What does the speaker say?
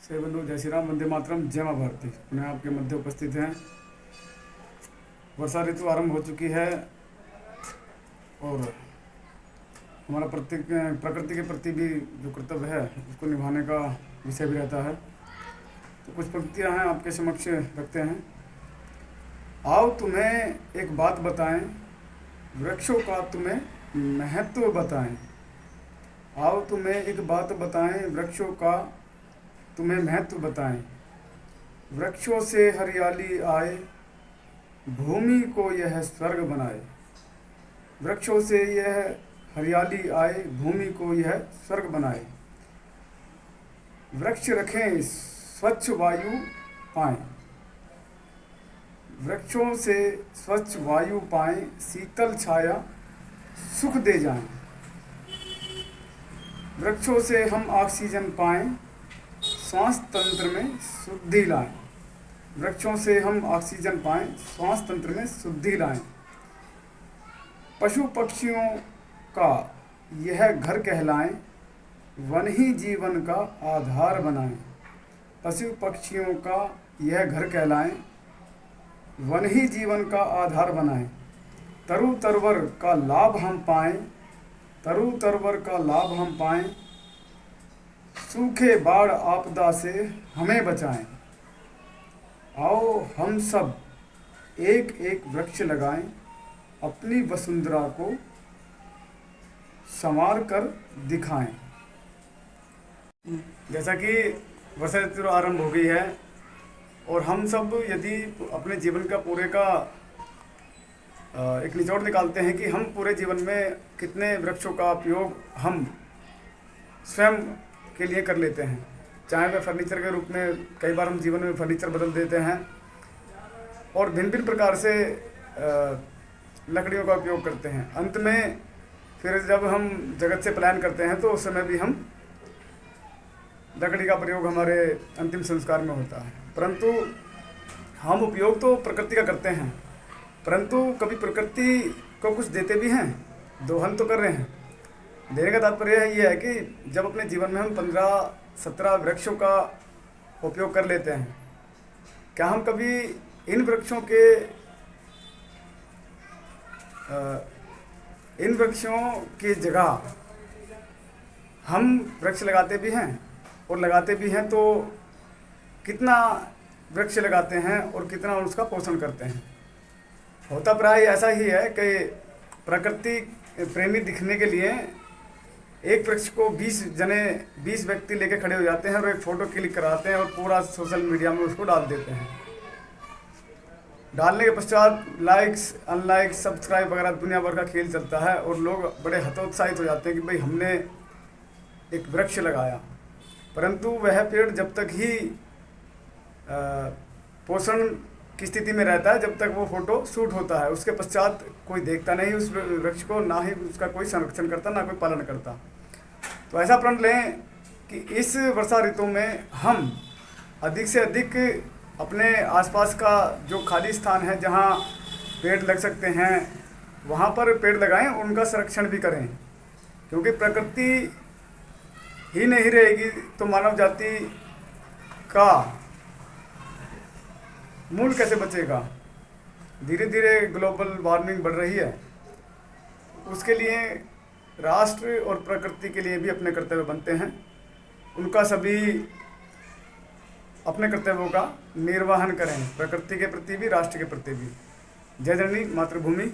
जय बंधु, जय श्री राम, वंदे मातरम, जय माँ भारती। मैं आपके मध्य उपस्थित हैं। वर्षा ऋतु आरंभ हो चुकी है और हमारा प्रत्येक प्रकृति के प्रति भी जो कर्तव्य है उसको निभाने का विषय भी रहता है। तो कुछ पंक्तियाँ हैं आपके समक्ष रखते हैं। आओ तुम्हें एक बात बताएं, वृक्षों का तुम्हें महत्व बताएं। आओ तुम्हें एक बात बताएं, वृक्षों का तुम्हें महत्व बताएं। वृक्षों से हरियाली आए, भूमि को यह स्वर्ग बनाए। वृक्षों से यह हरियाली आए, भूमि को यह स्वर्ग बनाए। वृक्ष रखें, स्वच्छ वायु पाएं। वृक्षों से स्वच्छ वायु पाएं, शीतल छाया सुख दे जाएं। वृक्षों से हम ऑक्सीजन पाएं, श्वास तंत्र में शुद्धि लाएं। वृक्षों से हम ऑक्सीजन पाएं, श्वास तंत्र में शुद्धि लाएं। पशु पक्षियों का यह घर कहलाएं, वन ही जीवन का आधार बनाएं। पशु पक्षियों का यह घर कहलाएं, वन ही जीवन का आधार बनाएं। तरु तरवर का लाभ हम पाएं, तरु तरवर का लाभ हम पाएं। सूखे बाढ़ आपदा से हमें बचाएं। आओ हम सब एक एक वृक्ष लगाएं, अपनी वसुंधरा को संवार कर दिखाएं। जैसा कि वर्षा ऋतु आरंभ हो गई है और हम सब यदि अपने जीवन का पूरे का एक निचोड़ निकालते हैं कि हम पूरे जीवन में कितने वृक्षों का उपयोग हम स्वयं के लिए कर लेते हैं, चाहे वह फर्नीचर के रूप में, कई बार हम जीवन में फर्नीचर बदल देते हैं और भिन्न भिन्न प्रकार से लकड़ियों का उपयोग करते हैं। अंत में फिर जब हम जगत से पलायन करते हैं तो उस समय भी हम लकड़ी का प्रयोग हमारे अंतिम संस्कार में होता है। परंतु हम उपयोग तो प्रकृति का करते हैं, परंतु कभी प्रकृति को कुछ देते भी हैं, दोहन तो कर रहे हैं। देने का तात्पर्य ये है कि जब अपने जीवन में हम 15-17 वृक्षों का उपयोग कर लेते हैं, क्या हम कभी इन वृक्षों की जगह हम वृक्ष लगाते भी हैं और लगाते भी हैं तो कितना वृक्ष लगाते हैं और कितना उसका पोषण करते हैं? होता प्राय ऐसा ही है कि प्रकृति प्रेमी दिखने के लिए एक वृक्ष को 20 व्यक्ति लेके खड़े हो जाते हैं और एक फ़ोटो क्लिक कराते हैं और पूरा सोशल मीडिया में उसको डाल देते हैं। डालने के पश्चात लाइक्स, अनलाइक्स, सब्सक्राइब वगैरह दुनिया भर का खेल चलता है और लोग बड़े हतोत्साहित हो जाते हैं कि भाई हमने एक वृक्ष लगाया। परंतु वह पेड़ जब तक ही पोषण की स्थिति में रहता है, जब तक वो फोटो शूट होता है, उसके पश्चात कोई देखता नहीं उस वृक्ष को, ना ही उसका कोई संरक्षण करता, ना कोई पालन करता। तो ऐसा प्रण लें कि इस वर्षा ऋतु में हम अधिक से अधिक अपने आसपास का जो खाली स्थान है जहाँ पेड़ लग सकते हैं वहाँ पर पेड़ लगाएं, उनका संरक्षण भी करें। क्योंकि प्रकृति ही नहीं रहेगी तो मानव जाति का मूल कैसे बचेगा? धीरे धीरे ग्लोबल वार्मिंग बढ़ रही है, उसके लिए राष्ट्र और प्रकृति के लिए भी अपने कर्तव्य बनते हैं। उनका सभी अपने कर्तव्यों का निर्वहन करें, प्रकृति के प्रति भी, राष्ट्र के प्रति भी। जय जननी मातृभूमि।